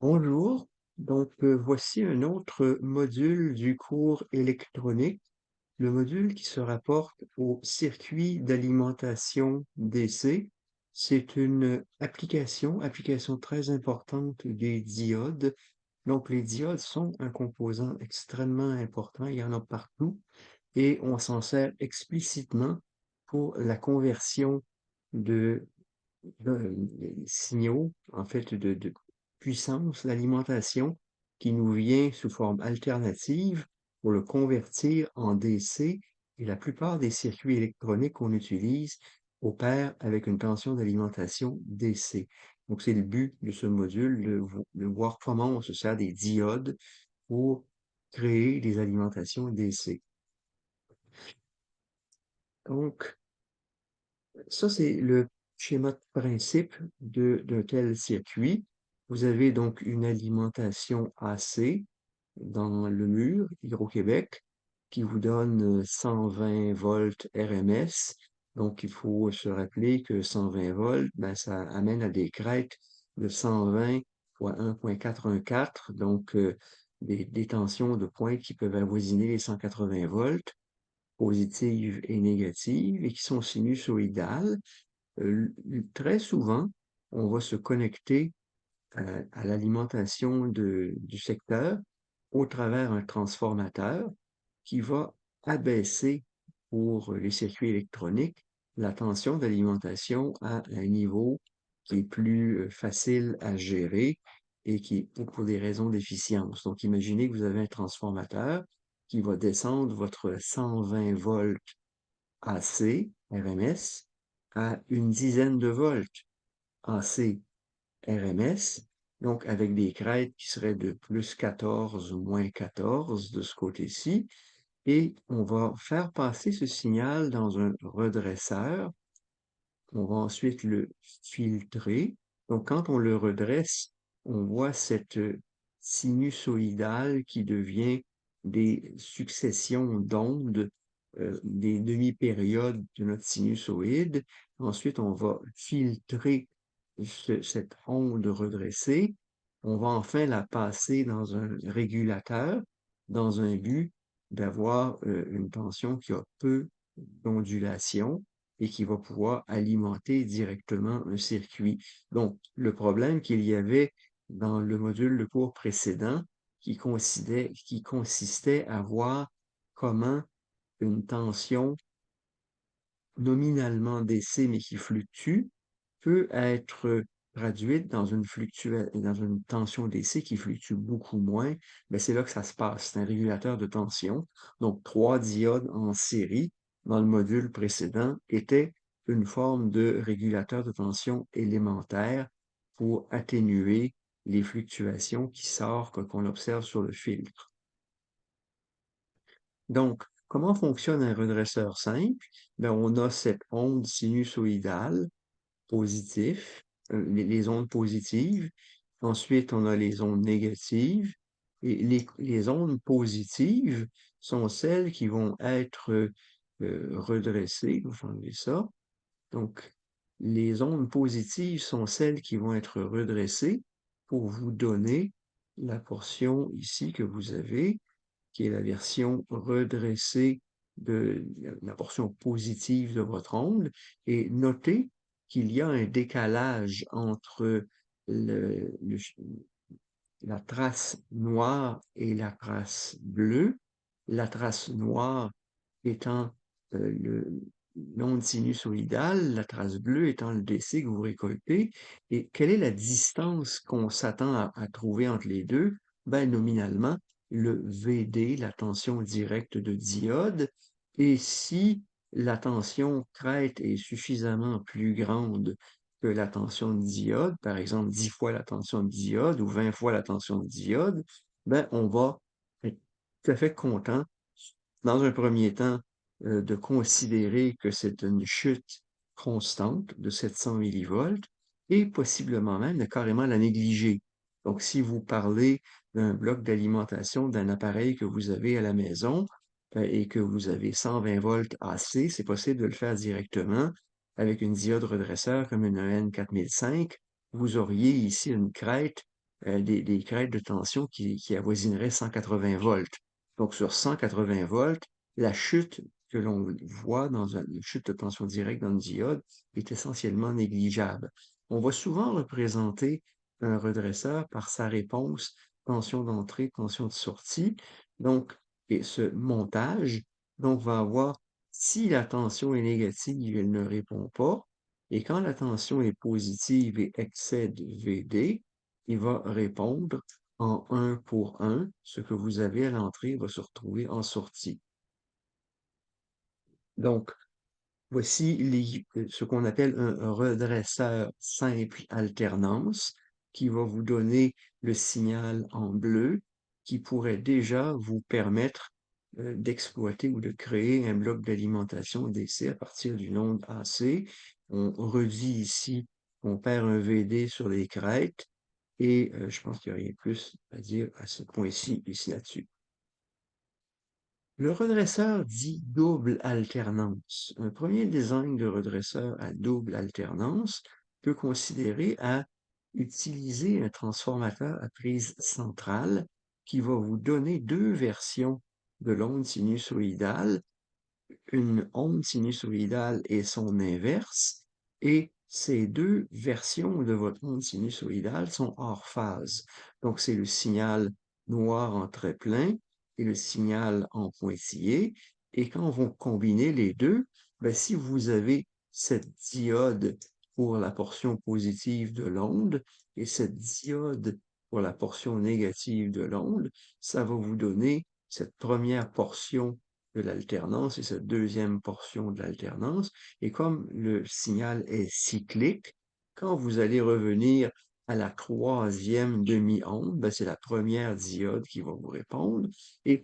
Bonjour, voici un autre module du cours électronique, le module qui se rapporte au circuit d'alimentation DC. C'est une application très importante des diodes. Donc les diodes sont un composant extrêmement important, il y en a partout, et on s'en sert explicitement pour la conversion de signaux, en fait, de puissance, d'alimentation qui nous vient sous forme alternative pour le convertir en DC. Et la plupart des circuits électroniques qu'on utilise opèrent avec une tension d'alimentation DC. Donc, c'est le but de ce module, de voir comment on se sert des diodes pour créer des alimentations DC. Donc, ça, c'est le schéma de principe d'un tel circuit. Vous avez donc une alimentation AC dans le mur Hydro-Québec qui vous donne 120 volts RMS. Donc, il faut se rappeler que 120 volts, ben, ça amène à des crêtes de 120 fois 1,414, donc des tensions de pointe qui peuvent avoisiner les 180 volts, positives et négatives, et qui sont sinusoïdales. Très souvent, on va se connecter à l'alimentation du secteur au travers un transformateur qui va abaisser pour les circuits électroniques la tension d'alimentation à un niveau qui est plus facile à gérer et qui est pour des raisons d'efficience. Donc, imaginez que vous avez un transformateur qui va descendre votre 120 volts AC, RMS, à une dizaine de volts AC, RMS, donc avec des crêtes qui seraient de plus 14 ou moins 14 de ce côté-ci, et on va faire passer ce signal dans un redresseur. On va ensuite le filtrer. Donc, quand on le redresse, on voit cette sinusoïdale qui devient des successions d'ondes, des demi-périodes de notre sinusoïde. Ensuite, on va filtrer cette onde redressée. On va enfin la passer dans un régulateur dans un but d'avoir une tension qui a peu d'ondulation et qui va pouvoir alimenter directement un circuit. Donc, le problème qu'il y avait dans le module de cours précédent qui consistait à voir comment une tension nominalement DC, mais qui fluctue, peut être traduite dans une tension DC qui fluctue beaucoup moins. Mais c'est là que ça se passe. C'est un régulateur de tension. Donc, 3 diodes en série dans le module précédent étaient une forme de régulateur de tension élémentaire pour atténuer les fluctuations qui sortent qu'on observe sur le filtre. Donc, comment fonctionne un redresseur simple? Ben, on a cette onde sinusoïdale positive, les ondes positives. Ensuite, on a les ondes négatives. Et les ondes positives sont celles qui vont être redressées. Je vais enlever ça. Donc, les ondes positives sont celles qui vont être redressées pour vous donner la portion ici que vous avez, qui est la version redressée de la portion positive de votre onde. Et notez qu'il y a un décalage entre le, le la trace noire et la trace bleue. La trace noire étant l'onde sinusoïdale, la trace bleue étant le DC que vous récoltez. Et quelle est la distance qu'on s'attend à trouver entre les deux? Ben, nominalement, le VD, la tension directe de diode. Et si la tension crête est suffisamment plus grande que la tension de diode, par exemple 10 fois la tension de diode ou 20 fois la tension de diode, ben, on va être tout à fait content, dans un premier temps, de considérer que c'est une chute constante de 700 millivolts et possiblement même de carrément la négliger. Donc, si vous parlez d'un bloc d'alimentation d'un appareil que vous avez à la maison et que vous avez 120 volts AC, c'est possible de le faire directement avec une diode redresseur comme une EN4005. Vous auriez ici une crête des crêtes de tension qui avoisineraient 180 volts. Donc, sur 180 volts, la chute que l'on voit dans une chute de tension directe dans une diode est essentiellement négligeable. On va souvent représenter un redresseur par sa réponse tension d'entrée, tension de sortie. Donc, et ce montage, donc, va avoir, si la tension est négative, elle ne répond pas. Et quand la tension est positive et excède VD, il va répondre en 1 pour 1. Ce que vous avez à l'entrée va se retrouver en sortie. Donc, voici ce qu'on appelle un redresseur simple alternance qui va vous donner le signal en bleu qui pourrait déjà vous permettre d'exploiter ou de créer un bloc d'alimentation DC à partir d'une onde AC. On redit ici qu'on perd un VD sur les crêtes et je pense qu'il n'y a rien de plus à dire à ce point-ci, ici là-dessus. Le redresseur dit double alternance. Un premier design de redresseur à double alternance peut considérer à utiliser un transformateur à prise centrale qui va vous donner deux versions de l'onde sinusoïdale, une onde sinusoïdale et son inverse, et ces deux versions de votre onde sinusoïdale sont hors phase. Donc, c'est le signal noir en trait plein et le signal en pointillé. Et quand vous combinez les deux, ben, si vous avez cette diode pour la portion positive de l'onde et cette diode pour la portion négative de l'onde, ça va vous donner cette première portion de l'alternance et cette deuxième portion de l'alternance. Et comme le signal est cyclique, quand vous allez revenir à la troisième demi-onde, ben c'est la première diode qui va vous répondre et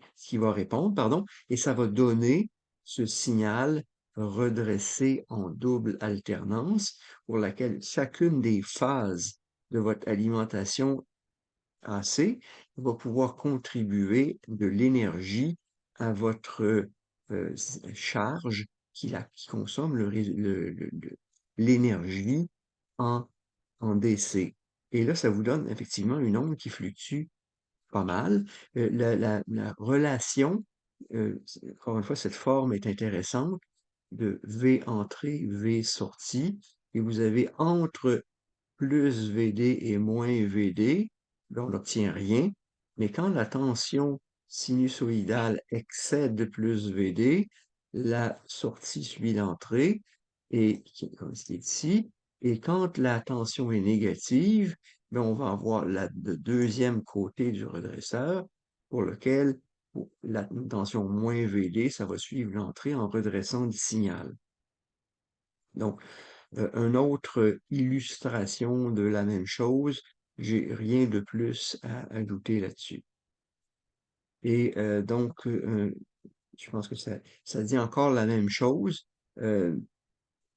pardon, et ça va donner ce signal redressé en double alternance pour laquelle chacune des phases de votre alimentation AC va pouvoir contribuer de l'énergie à votre charge qui consomme l'énergie en, en DC. Et là, ça vous donne effectivement une onde qui fluctue pas mal. La relation, encore une fois, cette forme est intéressante de V entrée, V sortie, et vous avez entre plus VD et moins VD, là, on n'obtient rien. Mais quand la tension sinusoïdale excède plus VD, la sortie suit l'entrée, et comme c'est ici. Et quand la tension est négative, ben, on va avoir le deuxième côté du redresseur pour lequel pour la tension moins VD, ça va suivre l'entrée en redressant le signal. Donc, une autre illustration de la même chose, j'ai rien de plus à ajouter là-dessus. Et donc, je pense que ça dit encore la même chose.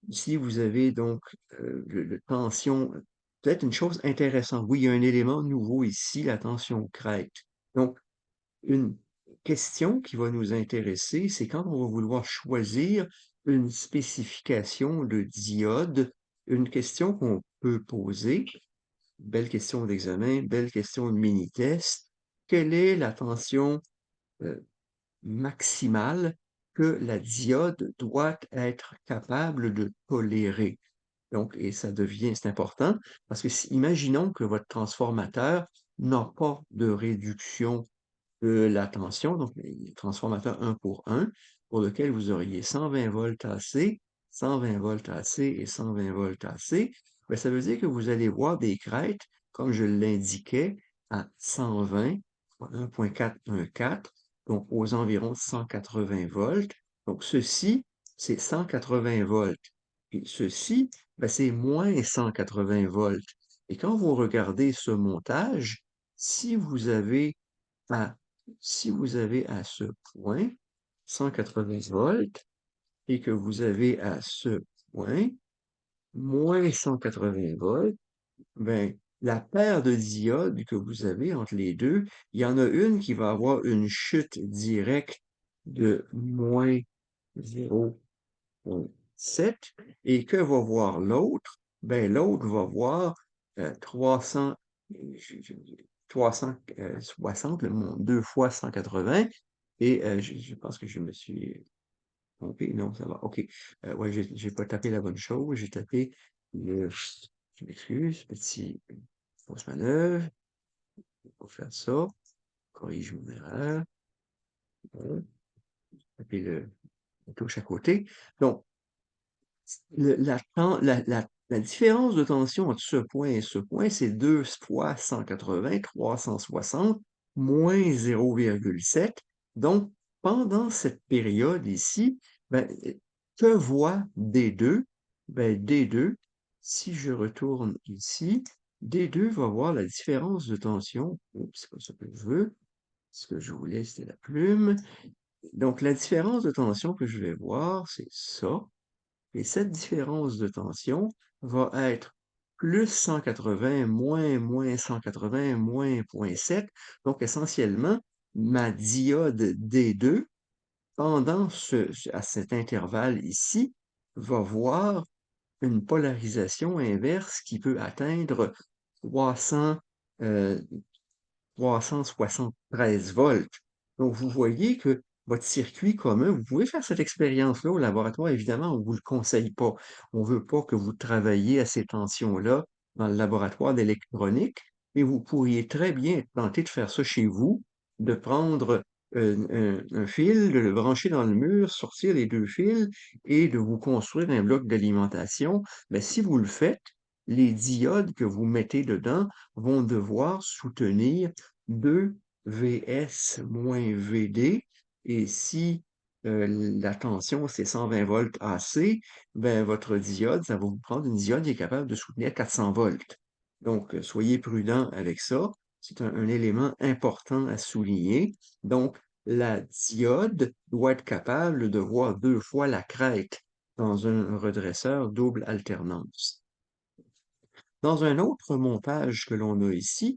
Ici, vous avez donc le tension, peut-être une chose intéressante. Oui, il y a un élément nouveau ici, la tension crête. Donc, une question qui va nous intéresser, c'est quand on va vouloir choisir une spécification de diode, une question qu'on peut poser, belle question d'examen, belle question de mini-test. Quelle est la tension maximale que la diode doit être capable de tolérer? Donc, et ça devient, c'est important, parce que imaginons que votre transformateur n'a pas de réduction la tension, donc les transformateurs 1 pour lequel vous auriez 120 volts AC, 120 volts AC et 120 volts AC, ben, ça veut dire que vous allez voir des crêtes, comme je l'indiquais, à 120, 1.414, donc aux environs de 180 volts. Donc ceci, c'est 180 volts. Et ceci, ben, c'est moins 180 volts. Et quand vous regardez ce montage, si vous avez à si vous avez à ce point 180 volts et que vous avez à ce point moins 180 volts, ben, la paire de diodes que vous avez entre les deux, il y en a une qui va avoir une chute directe de moins 0.7 et que va voir l'autre? Ben, l'autre va voir 300 j'ai 360, mon 2 fois 180 et je pense que je me suis trompé. Non, ça va. OK. Ouais, j'ai pas tapé la bonne chose. J'ai tapé le je m'excuse, petit fausse manœuvre. Pour faire ça. Corrige mon erreur. Voilà. Taper la touche à côté. Donc, la différence de tension entre ce point et ce point, c'est 2 fois 180, 360, moins 0,7. Donc, pendant cette période ici, ben, que voit D2? Ben, D2, si je retourne ici, D2 va voir la différence de tension. Oups, c'est pas ça que je veux. Ce que je voulais, c'était la plume. Donc, la différence de tension que je vais voir, c'est ça. Et cette différence de tension va être plus 180, moins 180, moins 0,7. Donc, essentiellement, ma diode D2, pendant à cet intervalle ici, va voir une polarisation inverse qui peut atteindre 300, euh, 373 volts. Donc, vous voyez que votre circuit commun, vous pouvez faire cette expérience-là au laboratoire. Évidemment, on ne vous le conseille pas. On ne veut pas que vous travailliez à ces tensions-là dans le laboratoire d'électronique, mais vous pourriez très bien tenter de faire ça chez vous, de prendre un fil, de le brancher dans le mur, sortir les deux fils et de vous construire un bloc d'alimentation. Mais si vous le faites, les diodes que vous mettez dedans vont devoir soutenir 2 Vs moins Vd. Et si la tension, c'est 120 volts AC, ben, votre diode, ça va vous prendre une diode qui est capable de soutenir 400 volts. Donc, soyez prudent avec ça. C'est un élément important à souligner. Donc, la diode doit être capable de voir 2 fois la crête dans un redresseur double alternance. Dans un autre montage que l'on a ici,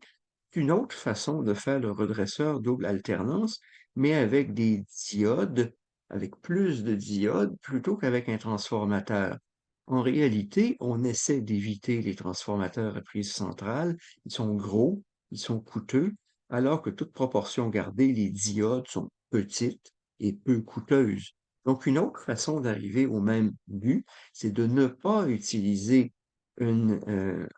une autre façon de faire le redresseur double alternance, mais avec des diodes, avec plus de diodes plutôt qu'avec un transformateur. En réalité, on essaie d'éviter les transformateurs à prise centrale. Ils sont gros, ils sont coûteux, alors que toute proportion gardée, les diodes sont petites et peu coûteuses. Donc, une autre façon d'arriver au même but, c'est de ne pas utiliser un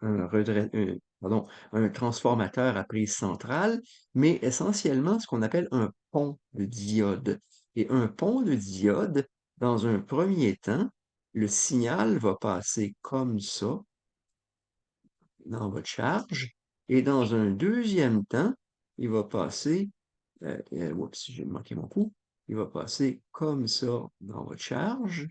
transformateur à prise centrale, mais essentiellement ce qu'on appelle un pont de diode. Et un pont de diode, dans un premier temps, le signal va passer comme ça dans votre charge, et dans un deuxième temps, il va passer, oups, j'ai manqué mon coup, il va passer comme ça dans votre charge,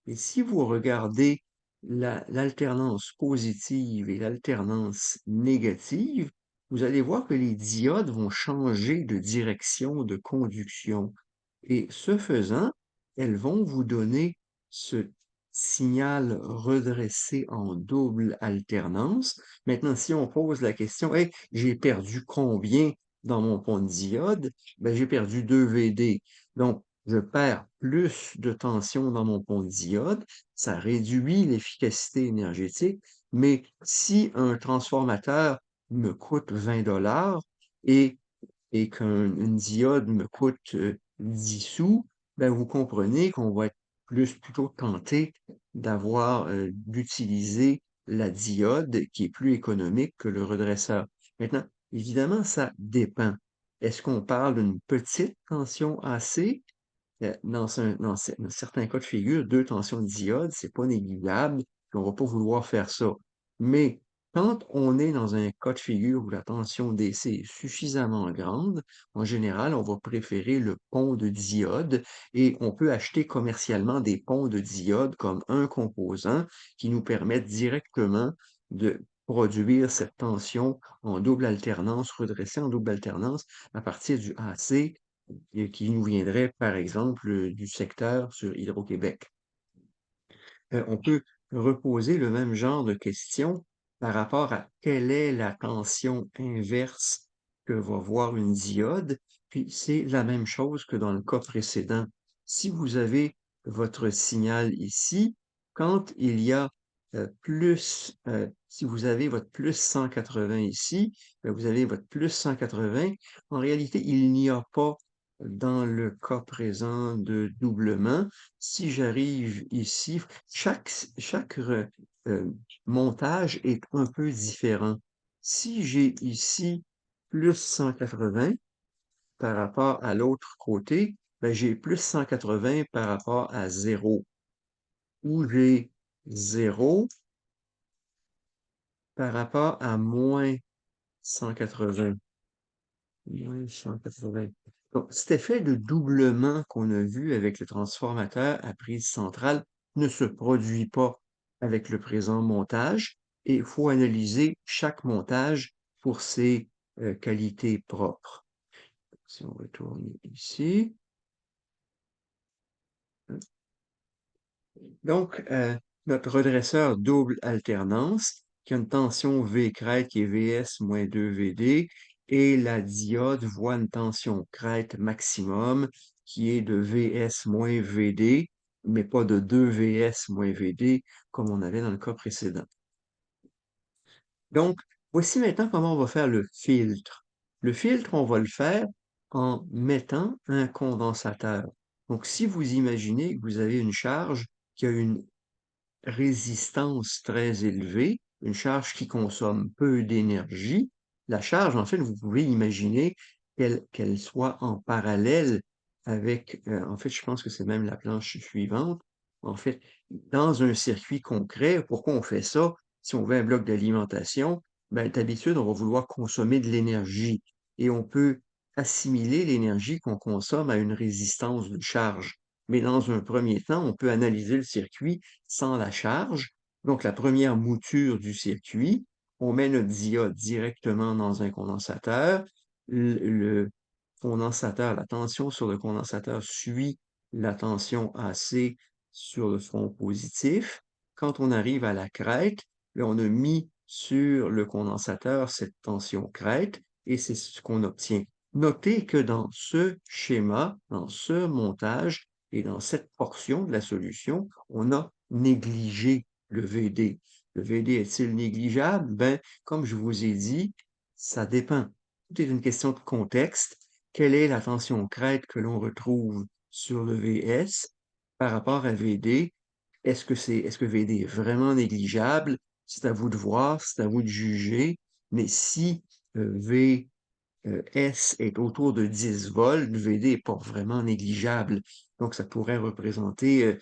et si vous regardez l'alternance positive et l'alternance négative, vous allez voir que les diodes vont changer de direction de conduction. Et ce faisant, elles vont vous donner ce signal redressé en double alternance. Maintenant, si on pose la question, hey, j'ai perdu combien dans mon pont de diode? Ben, j'ai perdu 2 VD. Donc, je perds plus de tension dans mon pont de diode, ça réduit l'efficacité énergétique, mais si un transformateur me coûte 20 et et qu'une diode me coûte 10 sous, ben vous comprenez qu'on va être plutôt tenté d'utiliser la diode qui est plus économique que le redresseur. Maintenant, évidemment, ça dépend. Est-ce qu'on parle d'une petite tension AC dans certains cas de figure, 2 tensions de diode, c'est pas négligeable, puis on va pas vouloir faire ça. Mais quand on est dans un cas de figure où la tension DC est suffisamment grande, en général, on va préférer le pont de diode et on peut acheter commercialement des ponts de diode comme un composant qui nous permettent directement de produire cette tension en double alternance, redressée en double alternance à partir du AC et qui nous viendrait, par exemple, du secteur sur Hydro-Québec. On peut reposer le même genre de questions par rapport à quelle est la tension inverse que va voir une diode, puis c'est la même chose que dans le cas précédent. Si vous avez votre signal ici, quand il y a plus si vous avez votre plus 180 ici, ben, vous avez votre plus 180. En réalité, il n'y a pas dans le cas présent de doublement. Si j'arrive ici, chaque montage est un peu différent. Si j'ai ici plus 180 par rapport à l'autre côté, ben, j'ai plus 180 par rapport à 0, ou j'ai 0 par rapport à moins 180. Moins 180. Donc, cet effet de doublement qu'on a vu avec le transformateur à prise centrale ne se produit pas avec le présent montage et il faut analyser chaque montage pour ses qualités propres. Si on retourne ici. Donc, notre redresseur double alternance, qui a une tension V crête qui est Vs moins 2Vd, et la diode voit une tension crête maximum qui est de Vs moins Vd, mais pas de 2Vs moins Vd comme on avait dans le cas précédent. Donc, voici maintenant comment on va faire le filtre. Le filtre, on va le faire en mettant un condensateur. Donc, si vous imaginez que vous avez une charge qui a une résistance très élevée, une charge qui consomme peu d'énergie. La charge, en fait, vous pouvez imaginer qu'elle soit en parallèle avec, en fait, je pense que c'est même la planche suivante. En fait, dans un circuit concret, pourquoi on fait ça? Si on veut un bloc d'alimentation, ben, d'habitude, on va vouloir consommer de l'énergie et on peut assimiler l'énergie qu'on consomme à une résistance de charge. Mais dans un premier temps, on peut analyser le circuit sans la charge. Donc, la première mouture du circuit, on met notre diode directement dans un condensateur. Le condensateur, la tension sur le condensateur suit la tension AC sur le front positif. Quand on arrive à la crête, là, on a mis sur le condensateur cette tension crête et c'est ce qu'on obtient. Notez que dans ce schéma, dans ce montage et dans cette portion de la solution, on a négligé le VD. Le VD est-il négligeable? Ben, comme je vous ai dit, ça dépend. Tout est une question de contexte. Quelle est la tension crête que l'on retrouve sur le VS par rapport à VD? Est-ce que VD est vraiment négligeable? C'est à vous de voir, c'est à vous de juger. Mais si V S est autour de 10 volts, le VD n'est pas vraiment négligeable. Donc, ça pourrait représenter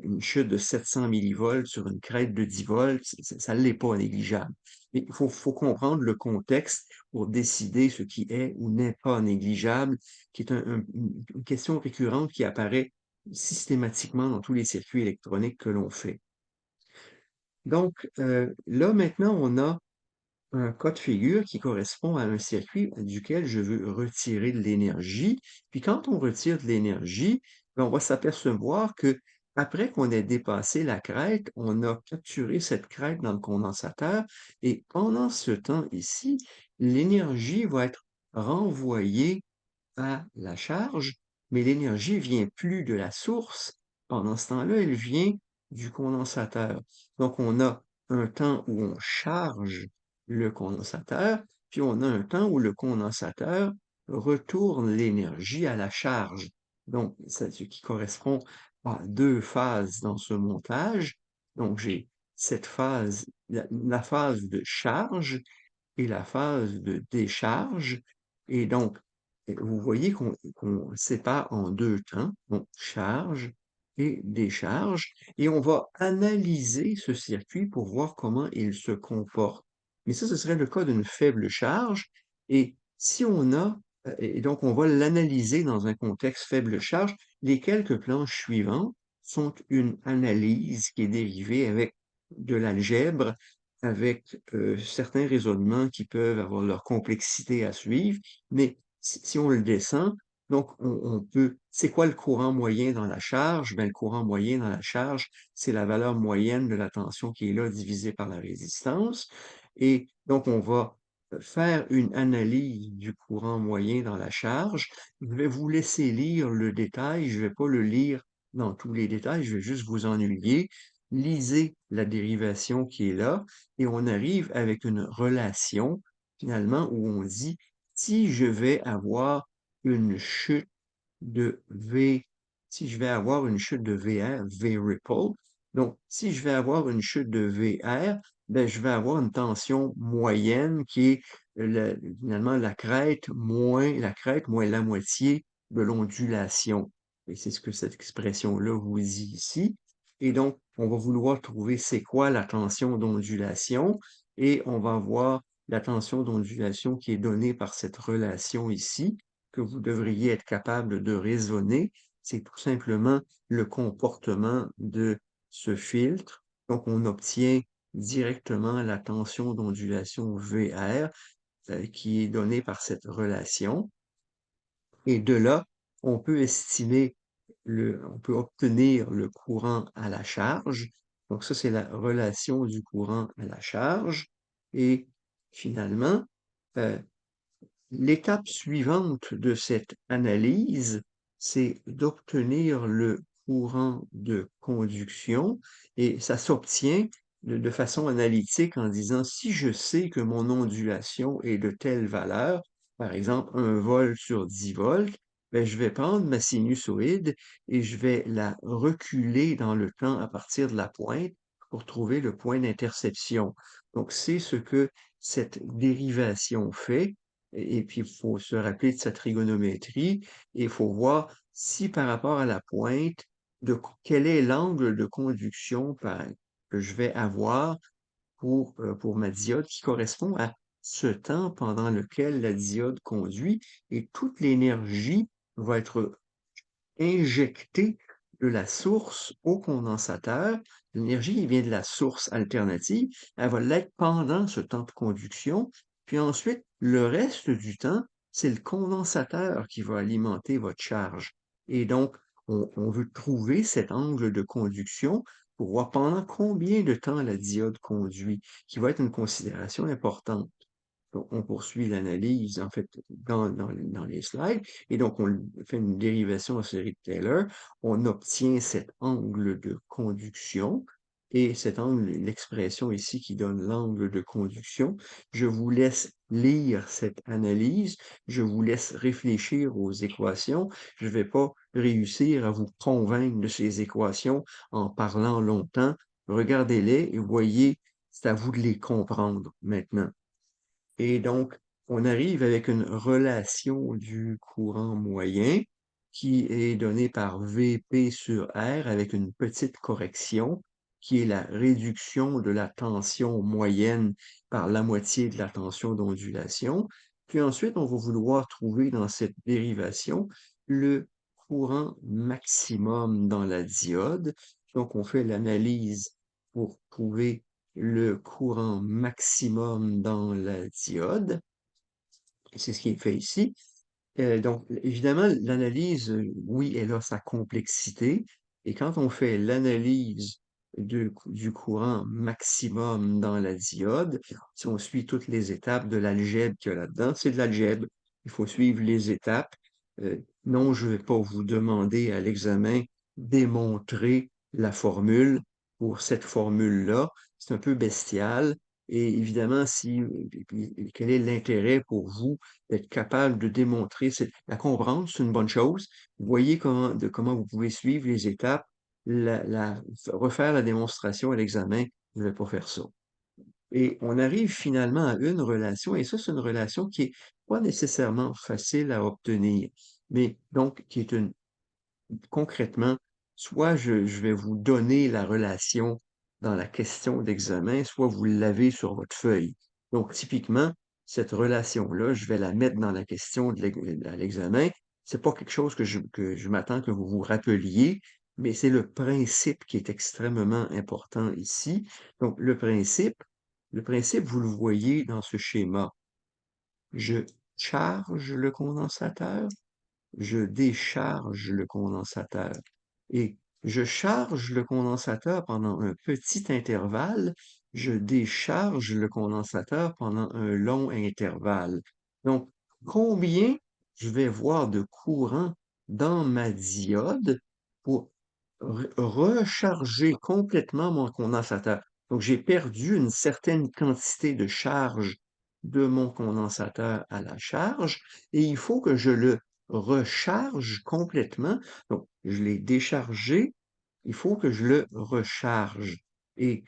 une chute de 700 millivolts sur une crête de 10 volts. Ça ne l'est pas négligeable. Mais il faut comprendre le contexte pour décider ce qui est ou n'est pas négligeable, qui est une question récurrente qui apparaît systématiquement dans tous les circuits électroniques que l'on fait. Donc, là, maintenant, on a un cas de figure qui correspond à un circuit duquel je veux retirer de l'énergie. Puis quand on retire de l'énergie, ben, on va s'apercevoir que après qu'on ait dépassé la crête, on a capturé cette crête dans le condensateur et pendant ce temps ici, l'énergie va être renvoyée à la charge, mais l'énergie vient plus de la source. Pendant ce temps-là, elle vient du condensateur. Donc, on a un temps où on charge le condensateur, puis on a un temps où le condensateur retourne l'énergie à la charge. Donc, c'est ce qui correspond à deux phases dans ce montage. Donc, j'ai cette phase, la phase de charge et la phase de décharge. Et donc, vous voyez qu'on sépare en deux temps, donc charge et décharge, et on va analyser ce circuit pour voir comment il se comporte. Mais ça, ce serait le cas d'une faible charge, et si on a, et donc on va l'analyser dans un contexte faible charge, les quelques planches suivantes sont une analyse qui est dérivée avec de l'algèbre avec certains raisonnements qui peuvent avoir leur complexité à suivre, mais si on le descend, donc on peut, c'est quoi le courant moyen dans la charge? Ben, le courant moyen dans la charge, c'est la valeur moyenne de la tension qui est là divisée par la résistance. Et donc, on va faire une analyse du courant moyen dans la charge. Je vais vous laisser lire le détail, je ne vais pas le lire dans tous les détails, je vais juste vous ennuyer. lisez la dérivation qui est là et on arrive avec une relation finalement où on dit si je vais avoir une chute de V, si je vais avoir une chute de VR, V ripple, donc si je vais avoir une chute de VR, ben, je vais avoir une tension moyenne qui est finalement la crête moins la moitié de l'ondulation. Et c'est ce que cette expression-là vous dit ici. Et donc, on va vouloir trouver c'est quoi la tension d'ondulation et on va voir la tension d'ondulation qui est donnée par cette relation ici que vous devriez être capable de raisonner. C'est tout simplement le comportement de ce filtre. Donc, on obtient directement la tension d'ondulation VR qui est donnée par cette relation. Et de là, on peut obtenir le courant à la charge. Donc ça, c'est la relation du courant à la charge. Et finalement, euh, l'étape suivante de cette analyse, c'est d'obtenir le courant de conduction et ça s'obtient de façon analytique en disant si je sais que mon ondulation est de telle valeur, par exemple 1 volt sur 10 volts, ben, je vais prendre ma sinusoïde et je vais la reculer dans le temps à partir de la pointe pour trouver le point d'interception. Donc, c'est ce que cette dérivation fait et puis, il faut se rappeler de sa trigonométrie et il faut voir si par rapport à la pointe, quel est l'angle de conduction que je vais avoir pour ma diode qui correspond à ce temps pendant lequel la diode conduit et toute l'énergie va être injecter de la source au condensateur. L'énergie vient de la source alternative. Elle va l'être pendant ce temps de conduction. Puis ensuite, le reste du temps, c'est le condensateur qui va alimenter votre charge. Et donc, on veut trouver cet angle de conduction pour voir pendant combien de temps la diode conduit, qui va être une considération importante. Donc, on poursuit l'analyse, en fait, dans les slides. Et donc, on fait une dérivation en série de Taylor. On obtient cet angle de conduction. Et cet angle, l'expression ici qui donne l'angle de conduction. Je vous laisse lire cette analyse. Je vous laisse réfléchir aux équations. Je ne vais pas réussir à vous convaincre de ces équations en parlant longtemps. Regardez-les et voyez, c'est à vous de les comprendre maintenant. Et donc, on arrive avec une relation du courant moyen qui est donnée par Vp sur R avec une petite correction qui est la réduction de la tension moyenne par la moitié de la tension d'ondulation. Puis ensuite, on va vouloir trouver dans cette dérivation le courant maximum dans la diode. Donc, on fait l'analyse pour trouver le courant maximum dans la diode. Et c'est ce qui est fait ici. Donc, évidemment, l'analyse, oui, elle a sa complexité. Et quand on fait l'analyse du courant maximum dans la diode, si on suit toutes les étapes de l'algèbre qu'il y a là-dedans, c'est de l'algèbre. Il faut suivre les étapes. Non, je ne vais pas vous demander à l'examen démontrer la formule pour cette formule-là. C'est un peu bestial. Et évidemment, quel est l'intérêt pour vous d'être capable de démontrer, la comprendre, c'est une bonne chose. Voyez comment vous pouvez suivre les étapes, refaire la démonstration à l'examen. Je ne vais pas faire ça. Et on arrive finalement à une relation, et ça, c'est une relation qui est pas nécessairement facile à obtenir, mais donc qui est concrètement, soit je vais vous donner la relation dans la question d'examen, soit vous l'avez sur votre feuille. Donc, typiquement, cette relation-là, je vais la mettre dans la question à l'examen. C'est pas quelque chose que je m'attends que vous vous rappeliez, mais c'est le principe qui est extrêmement important ici. Donc, le principe, vous le voyez dans ce schéma. Je charge le condensateur, je décharge le condensateur et je charge le condensateur pendant un petit intervalle, je décharge le condensateur pendant un long intervalle. Donc, combien je vais voir de courant dans ma diode pour recharger complètement mon condensateur. Donc, j'ai perdu une certaine quantité de charge de mon condensateur à la charge et il faut que je le recharge complètement. Donc, je l'ai déchargé, il faut que je le recharge. Et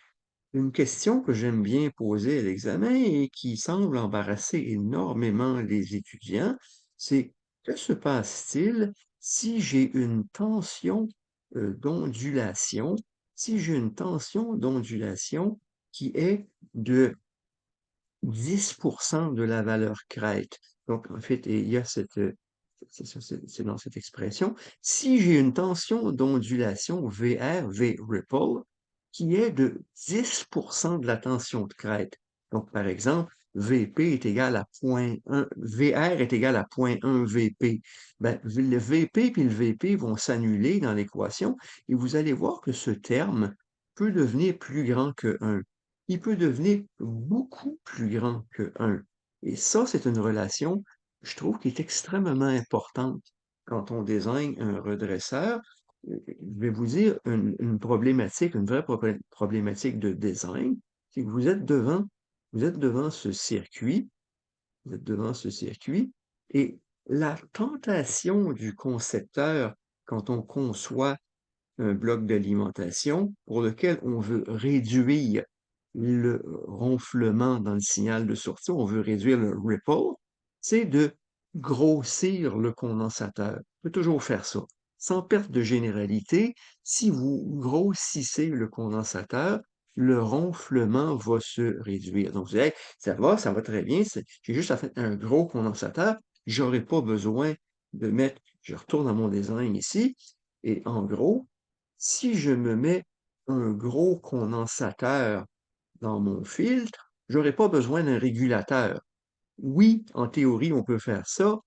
une question que j'aime bien poser à l'examen et qui semble embarrasser énormément les étudiants, c'est: que se passe-t-il si j'ai une tension d'ondulation, si j'ai une tension d'ondulation qui est de 10% de la valeur crête? Donc, en fait, il y a c'est ça, c'est dans cette expression. Si j'ai une tension d'ondulation VR, V ripple, qui est de 10% de la tension de crête. Donc, par exemple, VP est égal à 0,1, VR est égal à 0,1 VP. Ben, le VP puis le VP vont s'annuler dans l'équation et vous allez voir que ce terme peut devenir plus grand que 1. Il peut devenir beaucoup plus grand que 1. Et ça, c'est une relation je trouve qu'il est extrêmement importante quand on désigne un redresseur. Je vais vous dire une problématique, une vraie problématique de design, c'est que vous êtes devant ce circuit, vous êtes devant ce circuit, et la tentation du concepteur quand on conçoit un bloc d'alimentation pour lequel on veut réduire le ronflement dans le signal de sortie, on veut réduire le ripple, c'est de grossir le condensateur. On peut toujours faire ça. Sans perte de généralité, si vous grossissez le condensateur, le ronflement va se réduire. Donc, vous dites: hey, ça va très bien, j'ai juste à faire un gros condensateur, j'aurais pas besoin de mettre, je retourne à mon design ici, et en gros, si je me mets un gros condensateur dans mon filtre, j'aurais pas besoin d'un régulateur. Oui, en théorie, on peut faire ça.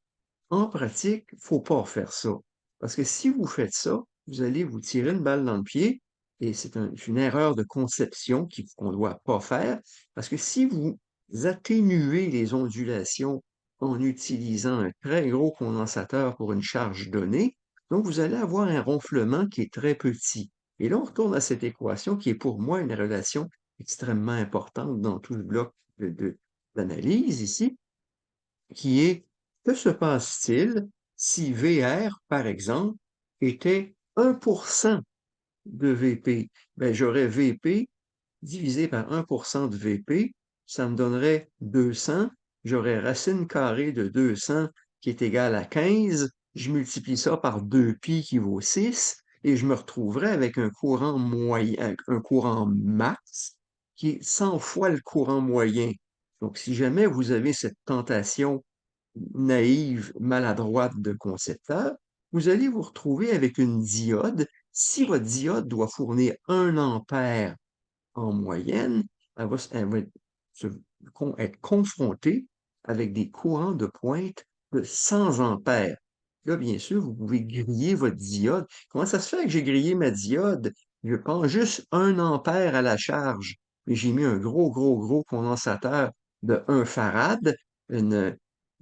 En pratique, faut pas faire ça. Parce que si vous faites ça, vous allez vous tirer une balle dans le pied et c'est une erreur de conception qu'on ne doit pas faire. Parce que si vous atténuez les ondulations en utilisant un très gros condensateur pour une charge donnée, donc vous allez avoir un ronflement qui est très petit. Et là, on retourne à cette équation qui est pour moi une relation extrêmement importante dans tout le bloc d'analyse ici qui est: que se passe-t-il si VR, par exemple, était 1% de VP? Ben, j'aurais VP divisé par 1% de VP, ça me donnerait 200. J'aurais racine carrée de 200 qui est égale à 15. Je multiplie ça par 2pi qui vaut 6 et je me retrouverais avec un courant moyen, un courant max qui est 100 fois le courant moyen. Donc, si jamais vous avez cette tentation naïve, maladroite de concepteur, vous allez vous retrouver avec une diode. Si votre diode doit fournir 1 ampère en moyenne, elle va être confrontée avec des courants de pointe de 100 ampères. Là, bien sûr, vous pouvez griller votre diode. Comment ça se fait que j'ai grillé ma diode? Je prends juste 1 ampère à la charge, mais j'ai mis un gros condensateur de 1 farad, une,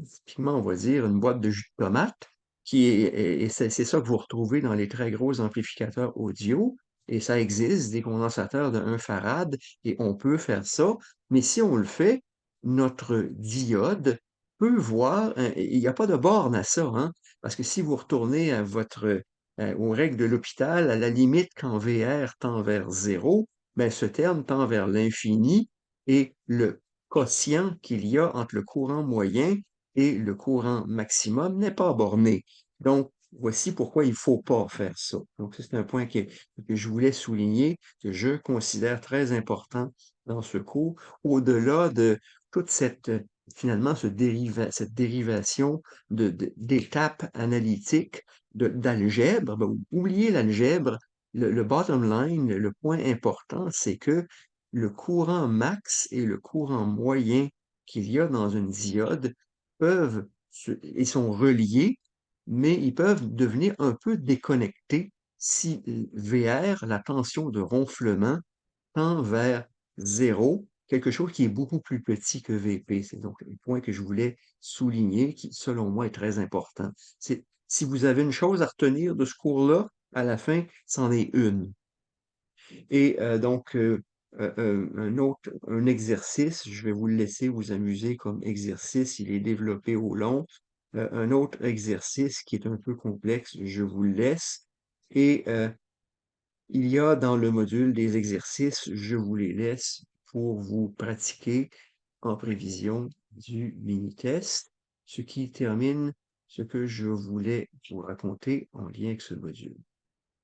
typiquement, on va dire, une boîte de jus de tomate, et c'est ça que vous retrouvez dans les très gros amplificateurs audio. Et ça existe, des condensateurs de 1 farad, et on peut faire ça. Mais si on le fait, notre diode peut voir, il n'y a pas de borne à ça, hein, parce que si vous retournez à aux règles de l'hôpital, à la limite, quand VR tend vers 0, ben, ce terme tend vers l'infini et le quotient qu'il y a entre le courant moyen et le courant maximum n'est pas borné. Donc, voici pourquoi il ne faut pas faire ça. Donc, ça, c'est un point que je voulais souligner, que je considère très important dans ce cours, au-delà de toute finalement, cette dérivation d'étapes analytiques, d'algèbre. Ben, oubliez l'algèbre. Le bottom line, le point important, c'est que le courant max et le courant moyen qu'il y a dans une diode ils sont reliés, mais ils peuvent devenir un peu déconnectés si VR, la tension de ronflement, tend vers 0, quelque chose qui est beaucoup plus petit que VP. C'est donc le point que je voulais souligner, qui, selon moi, est très important. Si vous avez une chose à retenir de ce cours-là, À la fin, c'en est une. Et donc, un exercice, je vais vous le laisser vous amuser comme exercice, il est développé au long. Un autre exercice qui est un peu complexe, je vous le laisse. Et il y a dans le module des exercices, je vous les laisse pour vous pratiquer en prévision du mini-test, ce qui termine ce que je voulais vous raconter en lien avec ce module.